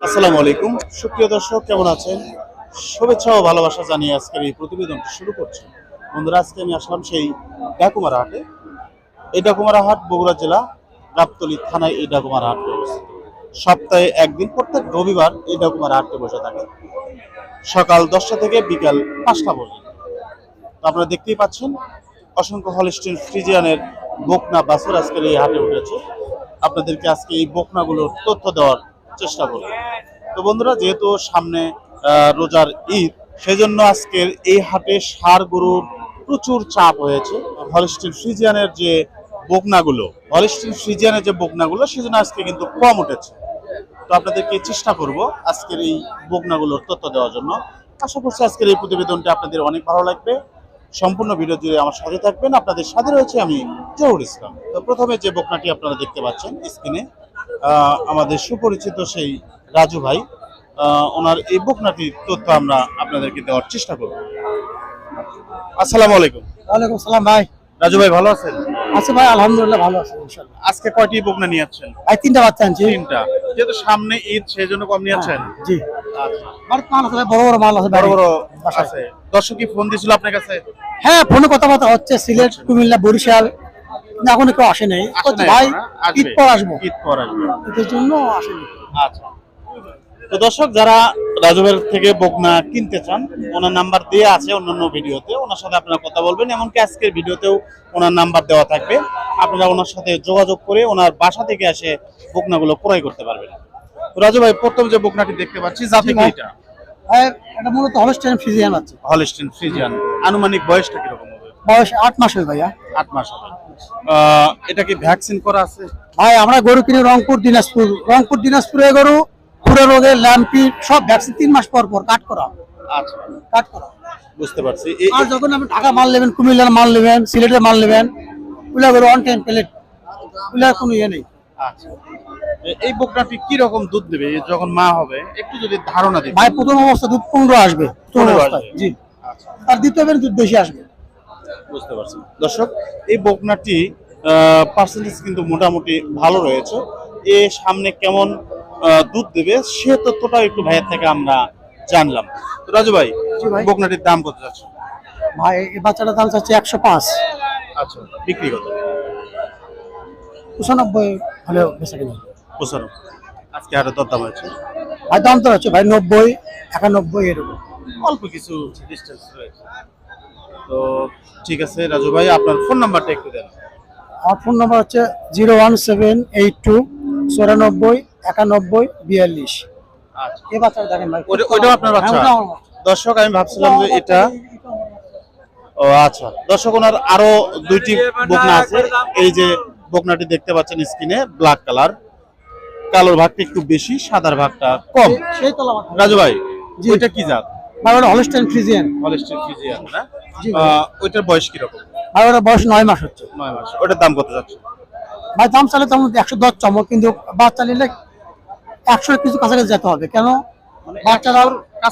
আসসালামু আলাইকুম সুপ্রিয় দর্শক, কেমন আছেন? শুভেচ্ছা ও ভালোবাসা জানিয়ে আজকের এই প্রতিবেদনটি শুরু করছি। বন্ধুরা, আজকে আমি আসলাম সেই ডাকুমারা হাটে। এই ডাকুমারা হাট বগুড়া জেলা গাবতলী থানায় এই ডাকুমারা হাট অবস্থিত। সপ্তাহে একদিন প্রত্যেক রবিবার এই ডাকুমারা হাটে বসে থাকে সকাল 10টা থেকে বিকাল 5টা পর্যন্ত। তো আপনারা দেখতেই পাচ্ছেন অসংখ্য হলস্টিন ফ্রিজিয়ানের বকনা বাছুর আজকের এই হাটে উঠেছে। আপনাদেরকে আজকে এই বকনাগুলোর তথ্য দেওয়ার চেষ্টা করব। তো বন্ধুরা, যেহেতু সামনে রোজার ঈদ, সেজন্য আজকের এই হাটে ষাঁড় গরুর প্রচুর চাপ হয়েছে। হলস্টিন ফ্রিজিয়ানের যে বকনাগুলো সেজন্য আজকে কিন্তু কম উঠেছে। তো আপনাদেরকে চেষ্টা করব আজকের এই বকনাগুলোর তথ্য দেওয়ার জন্য। আশা করছি আজকের এই প্রতিবেদনটি আপনাদের অনেক ভালো লাগবে। সম্পূর্ণ ভিডিও জুড়ে আমার সাথে থাকবেন। আপনাদের সাথে রয়েছে আমি জহুর ইসলাম। তো প্রথমে যে বকনাটি আপনারা দেখতে পাচ্ছেন স্ক্রিনে, আমাদের সুপরিচিত সেই রাজু ভাই, ওনার এই বকনাটির তথ্য আমরা আপনাদেরকে দেওয়ার চেষ্টা করব। আসসালামু আলাইকুম। ওয়ালাইকুম সালাম ভাই। রাজু ভাই, ভালো আছেন? আচ্ছা ভাই, আলহামদুলিল্লাহ ভালো আছি ইনশাআল্লাহ। আজকে কয়টি বকনা নিয়ে যাচ্ছেন? ভাই তিনটা বাচ্চা আনছি। তিনটা। যেহেতু সামনে ঈদ, সেজন্য কম নিয়ে যাচ্ছেন? জি। আচ্ছা, বাড়িতে মাল আছে ভাই, বড় বড় মাল আছে বড় বড় বাসায়। আছে। দর্শক কি ফোন দিছিল আপনার কাছে? হ্যাঁ, ফোনে কথাবার্তা হচ্ছে, সিলেট, কুমিল্লা, বরিশাল, কিন্তু এখনো কেউ আসে নাই। আসে নাই ভাই এখনো, আসবে। ঈদ পর আসবো, ঈদ পর আসবে। এর জন্য আসেনি। আচ্ছা। তো দর্শক, যারা রাজুবের থেকে বকনা কিনতে চান, ওনার নাম্বার দেওয়া আছে অন্যান্য ভিডিওতে, ওনার সাথে আপনারা কথা বলবেন। এমনকি আজকের ভিডিওতেও ওনার নাম্বার দেওয়া থাকবে। আপনারা ওনার সাথে যোগাযোগ করে ওনার বাসা থেকে এসে বকনাগুলো ক্রয় করতে পারবেন। তো রাজু ভাই, প্রথম যে বকনাটি দেখতে পাচ্ছি, জাতি কি এটা? ভাই এটা মূলত হলস্টাইন ফ্রিজিয়ান আছে। Holstein Friesian. আনুমানিক বয়সটা কিরকম হবে? বয়স 8 মাস হয় ভাইয়া। 8 মাস হবে। এটা কি ভ্যাকসিন করা আছে? ভাই আমরা গরু কিনি রংপুর দিনাজপুরে গরু, পুরো রোগে ল্যাম্পি সব ভ্যাকসিন 3 মাস পর পর কাট করা। আচ্ছা, কাট করা। বুঝতে পারছি। আর যখন আপনি ঢাকা মাল নেবেন, কুমিল্লার মাল নেবেন, সিলেটের মাল নেবেন, ওগুলা গরু অন টাইম প্লেট, ওগুলা কোনো ইয়ে নেই। আচ্ছা, এই বকনাটি কি রকম দুধ দেবে যখন মা হবে, একটু যদি ধারণা দিন। ভাই প্রথম অবস্থা দুধ 15 আসবে। 15 অবস্থায় আসবে। জি। আচ্ছা, আর দ্বিতীয় বের দুধ বেশি আসবে। বুঝতে পারছি। দর্শক, এই বকনাটি পার্সেন্টেজ কিন্তু মোটামুটি ভালো রয়েছে। এ সামনে কেমন দুধ দেবে সে তথ্যটা একটু ভাইয়ের থেকে আমরা জানলাম। তো রাজু ভাই, জি ভাই। বকনাটির দাম কত যাচ্ছে? ভাই এই বাচ্চাটার দাম চাচ্ছে 105। আচ্ছা, বিক্রি কত? 95 হলে বেচা কিনা। 95। আজকে আরো দরদাম হয়েছে? ভাই দাম তো হচ্ছে ভাই 90, 91 এরকম। অল্প কিছু ডিস্টেন্স রয়েছে। তো ঠিক আছে রাজু ভাই, আপনার ফোন নাম্বারটা একটু দেন। আমার ফোন নাম্বার হচ্ছে 01782 94 91 42। আচ্ছা, এই বাচ্চাটা দেখেন ভাই। ওইটাও আপনার বাচ্চা? হ্যাঁ, ওটাও আমার বাচ্চা। দর্শক, আমি ভাবছিলাম যে এটা। ও আচ্ছা, দর্শক, ওনার আরো দুইটি বকনা আছে। এই যে বকনাটি দেখতে পাচ্ছেন স্ক্রিনে, ব্ল্যাক কালার, কালোর ভাগটা একটু বেশি, সাদার ভাগটা কম। সেই তলা বাচ্চা। রাজু ভাই, জি। ওইটা কি জাত? ভাই ওটা হলস্টাইন ফ্রিজিয়ান। হলস্টিন ফ্রিজিয়ান না? জি। ওইটার বয়স কিরকম? ভাই ওটা বয়স 9 মাস হচ্ছে। 9 মাস। ওটার দাম কত যাচ্ছে? ভাই দাম চালে তেমন 110 চমক, কিন্তু বাচ্চা নিলে 100 কিছু কাছাকাছি যেতে হবে। কেন? বাচ্চারা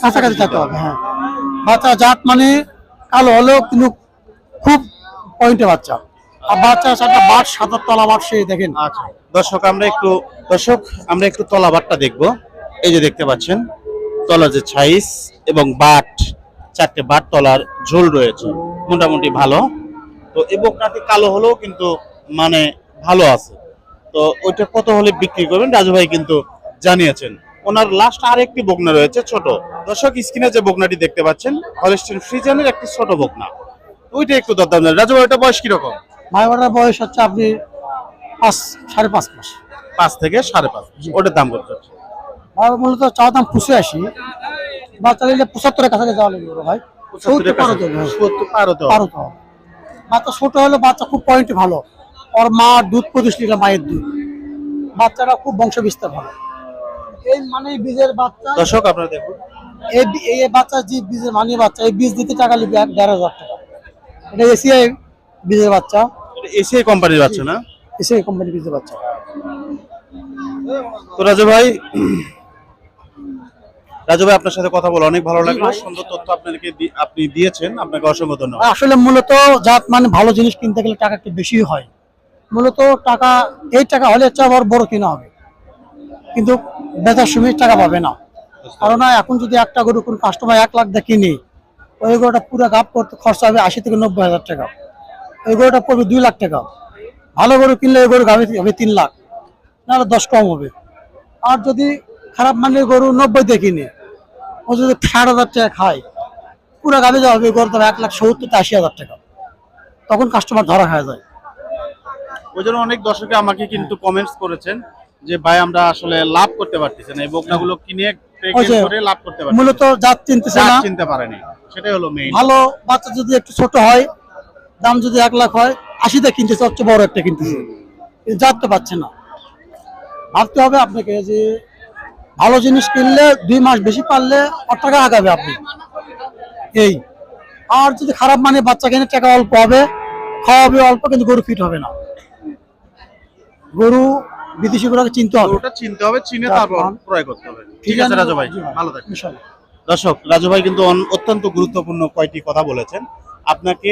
কাছাকাছি যেতে হবে। হ্যাঁ, বাচ্চা জাত মানে কালো হলেও কিন্তু খুব পয়েন্টে বাচ্চা। আর বাচ্চা সাথে বাট 7 তলা বাট, সেই দেখেন। আচ্ছা, দর্শক, আমরা একটু তলাবারটা দেখবো। এই যে দেখতে পাচ্ছেন তলার যে সাইজ এবং বাট, 4টে বাট তলার ঝোল রয়েছে, মোটামুটি ভালো। তো এই বকনাটি কালো হলেও কিন্তু মানে ভালো আছে। তো ওইটা কত হলে বিক্রি করবেন রাজু ভাই কিন্তু জানিয়েছেন। ওনার লাস্ট আরেকটি বকনা রয়েছে ছোট। দর্শক, স্ক্রিনে যে বকনাটি দেখতে পাচ্ছেন হলস্টিন ফ্রিজিয়ানের একটি ছোট বকনা, ওইটা একটু দরদাম জানেন। রাজু ভাই, ওটা বয়স কিরকম? ভাই ওটার বয়স হচ্ছে আপনি 5.5 মাস। 5 থেকে 5.5। ওটার দাম কত যাচ্ছে? ভাই মূলত চাওয়া দাম 85। বাচ্চা নিলে 75 এর কাছাকাছি যাওয়া লাগবে ভাই। 70 পার হতে হবে। 70 পার হতে পার হবে। হতে হবে। বাচ্চা ছোট হলে বাচ্চা খুব পয়েন্টে ভালো। ওর মা দুধ 25 লিটার মায়ের দুধ। বাচ্চারা খুব বংশ বিস্তার ভালো। এই মানে বীজের বাচ্চা। দর্শক, আপনারা দেখুন, এই বাচ্চা যে বীজের মানে বাচ্চা, এই বীজ দিতে টাকা লিখবে 1,500 টাকা। এটা এসিআই বীজের বাচ্চা। এটা এসিআই কোম্পানির বাচ্চা না? এসিআই কোম্পানি বীজের বাচ্চা। তো রাজু ভাই, আপনার সাথে কথা বলে অনেক ভালো লাগলো। সুন্দর তথ্য আপনি দিয়েছেন, আপনাকে অসংখ্য ধন্যবাদ। আসলে মূলত জাত মানে ভালো জিনিস কিনতে গেলে টাকা একটু বেশি হয়। মূলত টাকা, এই টাকা হলে হচ্ছে আবার বড় কিনা হবে। কিন্তু বেচার সময় টাকা পাবে না। কারণ এখন যদি একটা গরু কোন কাস্টমার 1 লাখ দিয়ে কিনে, ওই গরুটা পুরো গাপ করতে খরচা হবে 80 থেকে 90 হাজার টাকা, ওই গরুটা পড়বে 2 লাখ টাকা। ভালো গরু কিনলে ওই গরু গাবে হবে 3 লাখ, নাহলে 10 কম হবে। আর যদি খারাপ মানের গরু 90 দিয়ে কিনে, ও যদি 60,000 টাকা খায়, পুরো গাবে যাওয়া হবে গরু দাম 1,70,000 থেকে 80,000 টাকা, তখন কাস্টমার ধরা খাওয়া যায়। ওই জন্য অনেক দর্শকে আমাকে কিন্তু কমেন্টস করেছেন যে ভাই আমরা আসলে লাভ করতে পারতেছি না, এই বকনাগুলো কিনে ওই যে করে লাভ করতে পারতেছি মূলত জাত চিনতেছে না, চিনতে পারেনি, সেটাই হলো মেইন। ভালো বাচ্চা যদি একটু ছোট হয়, দাম যদি 1 লাখ হয়, 80 দিয়ে কিনতেছে, সবচেয়ে বড় একটা কিনতেছে, কিন্তু জাত তো পাচ্ছে না। ভাবতে হবে আপনাকে যে ভালো জিনিস কিনলে 2 মাস বেশি পারলে টাকা আগাবে আপনি এই। আর যদি খারাপ মানে বাচ্চা কিনে টাকা অল্প হবে, খাওয়াবে অল্প, কিন্তু গরু ফিট হবে না। গরু বিদেশি গরুকে চিনতে হবে, ওটা চিনতে হবে, চিনে তারপর ক্রয় করতে হবে। ঠিক আছে রাজু ভাই, ভালো থাকবেন। ইনশাআল্লাহ। দর্শক, রাজু ভাই কিন্তু অত্যন্ত গুরুত্বপূর্ণ কয়টি কথা বলেছেন। আপনাকে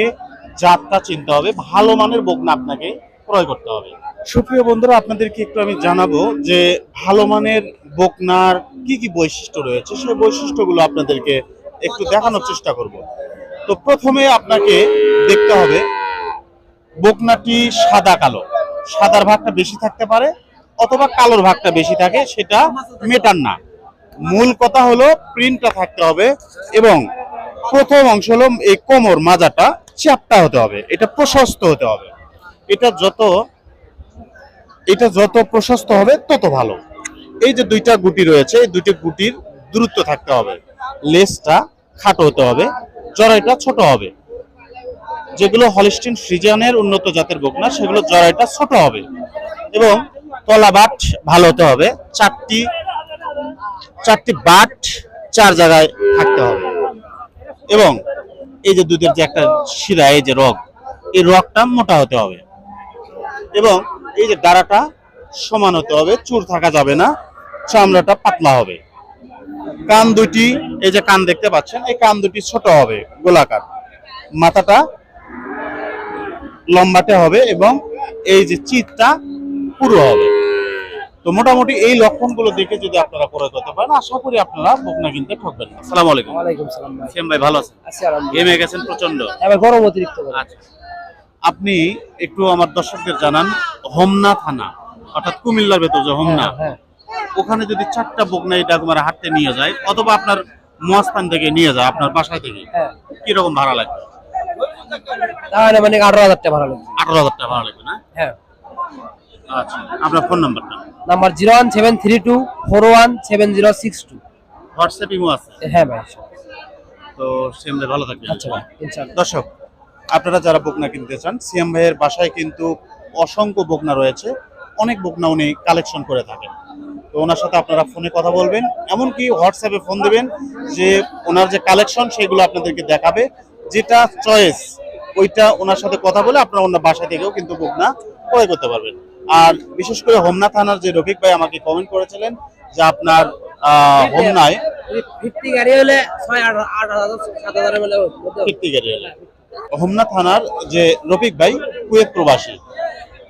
জাতটা চিনতে হবে, ভালো মানের বকনা আপনাকে ক্রয় করতে হবে। সুপ্রিয় বন্ধুরা, আপনাদেরকে একটু আমি জানাবো যে ভালো মানের বকনার কি কি বৈশিষ্ট্য রয়েছে, সেই বৈশিষ্ট্যগুলো আপনাদেরকে একটু দেখানোর চেষ্টা করব। তো প্রথমে আপনাকে দেখতে হবে বকনাটি সাদা কালো, সাদার ভাগটা বেশি থাকতে পারে অথবা কালোর ভাগটা বেশি থাকে, সেটা মেটার না। মূল কথা হলো প্রিন্টটা থাকতে হবে, এবং প্রথম অংশ হলো এই কোমর মাজাটা চ্যাপ্টা হতে হবে, এটা প্রশস্ত হতে হবে। এটা যত প্রশস্ত হবে তত ভালো। এই যে 2টা গুটি রয়েছে, এই 2টি গুটির দূরত্ব থাকতে হবে। লেজটা খাটো হতে হবে, জরাইটা ছোট হবে। যেগুলো হলিস্টিন ফ্রিজিয়ানের উন্নত জাতের বকনা, সেগুলো জরাইটা ছোট হবে, এবং তলা বাট ভালো হতে হবে। 4টি বাট 4 জায়গায় থাকতে হবে, এবং এই যে দুধের যে একটা শিরা, এই যে রগ, এই রগটা মোটা হতে হবে, এবং এই যে দাঁড়াটা সমান হতে হবে, চুর থাকা যাবে না, চামড়াটা পাতলা হবে। কান দুটি, এই যে কান দেখতে পাচ্ছেন, এই কান দুটি ছোট হবে, গোলাকার। মাথাটা লম্বাটে হবে, এবং এই যে চিতটা পুরো হবে। তো মোটামুটি এই লক্ষণগুলো দেখে যদি আপনারা ক্রয় করতে পারেন, আশা করি আপনারা বকনা কিনতে ঠকবেন না। আসসালামু আলাইকুম। ওয়ালাইকুম সালাম ভাই। সিএম ভাই ভালো আছেন? আছি আলহামদুলিল্লাহ। গেমে গেছেন প্রচন্ড, এবার গরম অতিরিক্ত গরম। আচ্ছা, আপনি একটু আমার দর্শকদের জানান, হোমনা থানা অর্থাৎ কুমিল্লার ভেতর যে হোমনা, হ্যাঁ, ওখানে যদি 4টা বকনা এই ডাকুমারা হাটতে নিয়ে যায়, অথবা আপনার মহাস্থান থেকে নিয়ে যায়, আপনার বাসায় থেকে, হ্যাঁ। কিরকম ভাড়া লাগবে? তাহলে মানে 18,000 টাকা ভাড়া লাগবে। 18,000 টাকা ভাড়া লাগবে না? হ্যাঁ। আচ্ছা, আপনার ফোন নাম্বারটা? নাম্বার 01732417062। হোয়াটসঅ্যাপ ইমো আছে? হ্যাঁ ভাই। তো সিএম ভাই ভালো থাকবেন। আচ্ছা ভাই, ইনশাআল্লাহ। দর্শক, আপনারা যারা বকনা কিনতে চান, সিএম ভাইয়ের বাসায় কিন্তু অসংখ্য বকনা রয়েছে, অনেক বকনা উনি কালেকশন করে থাকেন। তো ওনার সাথে আপনারা ফোনে কথা বলবেন, এমনকি হোয়াটসঅ্যাপে ফোন দেবেন, যে ওনার যে কালেকশন সেগুলো আপনাদেরকে দেখাবে, যেটা চয়েস ওইটা ওনার সাথে কথা বলে আপনারা ওনার বাসা থেকেও কিন্তু বকনা ক্রয় করতে পারবেন। আর বিশেষ করে হোমনা থানার যে রফিক ভাই আমাকে কমেন্ট করেছিলেন যে আপনার হোমনায় 50 গাড়ি হলে 6-8,000-7,000 এর মধ্যে। ফিরতি গাড়ি হলে। হোমনা থানার যে রফিক ভাই কুয়েত প্রবাসী,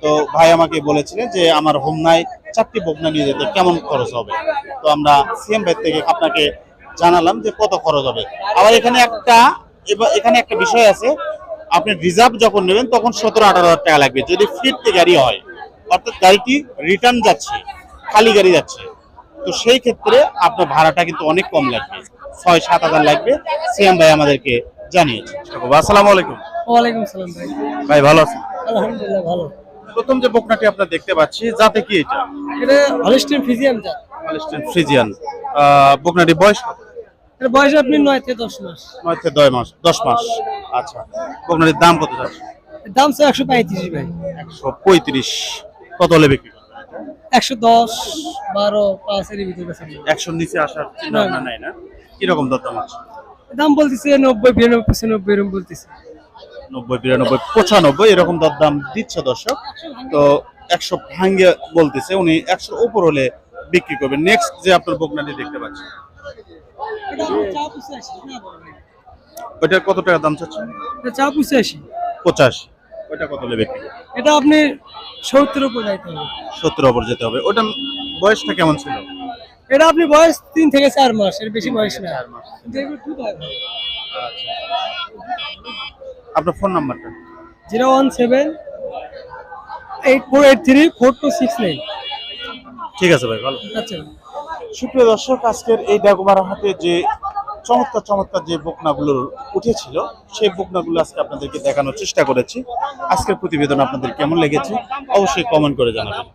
তো ভাই আমাকে বলেছিলেন যে আমার হোমনায় 4টি বকনা নিয়ে যেতে কেমন খরচ হবে। তো আমরা সিএম ভাই থেকে আপনাকে জানালাম যে কত খরচ হবে। আবার এখানে একটা বিষয় আছে, আপনি রিজার্ভ যখন নেবেন তখন 17-18,000 টাকা লাগবে যদি ফিরতি গাড়ি হয়, অর্থাৎ গাড়িটি রিটার্ন যাচ্ছে, খালি গাড়ি যাচ্ছে, তো সেই ক্ষেত্রে আপনার ভাড়াটা কিন্তু অনেক কম লাগবে, 6-7,000 লাগবে। সিএম ভাই আমাদেরকে জানিয়েছে। আসসালামু আলাইকুম। ওয়ালাইকুম সালাম ভাই। ভাই ভালো আছেন? আলহামদুলিল্লাহ ভালো। প্রথম যে বকনাটি আপনারা দেখতে পাচ্ছি, যাতে কি এটা? এটা হলিস্টিন ফ্রিজিয়ান জাত। Holstein Friesian. বকনাটি বয়স কত? এর বয়স আপনি 9 থেকে 10 মাস। 9 থেকে 10 মাস। আচ্ছা, বকনাটির দাম কত যাচ্ছে? দাম 135 ভাই। 135। কত হলে বিক্রি করবেন? 110, 12, 5 এর ভিতরে আছে। 100 নিচে আসার চিন্তা ভাবনা নাই না? কিরকম দরদাম আছে? দাম বলতেছে 90, 92, 95 এরকম বলতেছে। 90, 92, 95 এরকম দরদাম দিচ্ছে দর্শক। তো 100 ভাঙ্গে বলতেছে উনি, 100 উপর হলে বিক্রি করবেন। নেক্সট যে আপনার বকনাটি দেখতে পাচ্ছেন, এটা চা 85 না বড় ভাই। ওইটার কত টাকা দাম চাচ্ছেন? এটা চা 85। 85। ওইটা কত হলে বিক্রি করবেন? এটা আপনি 70 উপর যাইতে হবে। 70 উপর যেতে হবে। ওটা বয়সটা কেমন ছিল? এটা আপনি বয়স 3 থেকে 4 মাস, এর বেশি বয়স না। 4 মাস। আপনার ফোন নাম্বারটা? 017-8483-4269। ঠিক আছে ভাই, ভালো। আচ্ছা। সুপ্রিয় দর্শক, আজকের এই ডাকুমারা হাটে যে চমৎকার চমৎকার যে বকনাগুলো উঠেছিল সেই বকনাগুলো আজকে আপনাদেরকে দেখানোর চেষ্টা করেছি। আজকের প্রতিবেদন আপনাদের কেমন লেগেছে অবশ্যই কমেন্ট করে জানাবেন।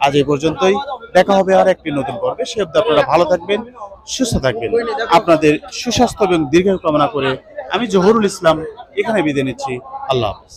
আজ এই পর্যন্তই, দেখা হবে আর একটি নতুন পর্বে। সে অবধি আপনারা ভালো থাকবেন, সুস্থ থাকবেন। আপনাদের সুস্বাস্থ্য এবং দীর্ঘায়ু কামনা করে আমি জহুরুল ইসলাম এখানে বিদায় নিচ্ছি। আল্লাহ হাফেজ।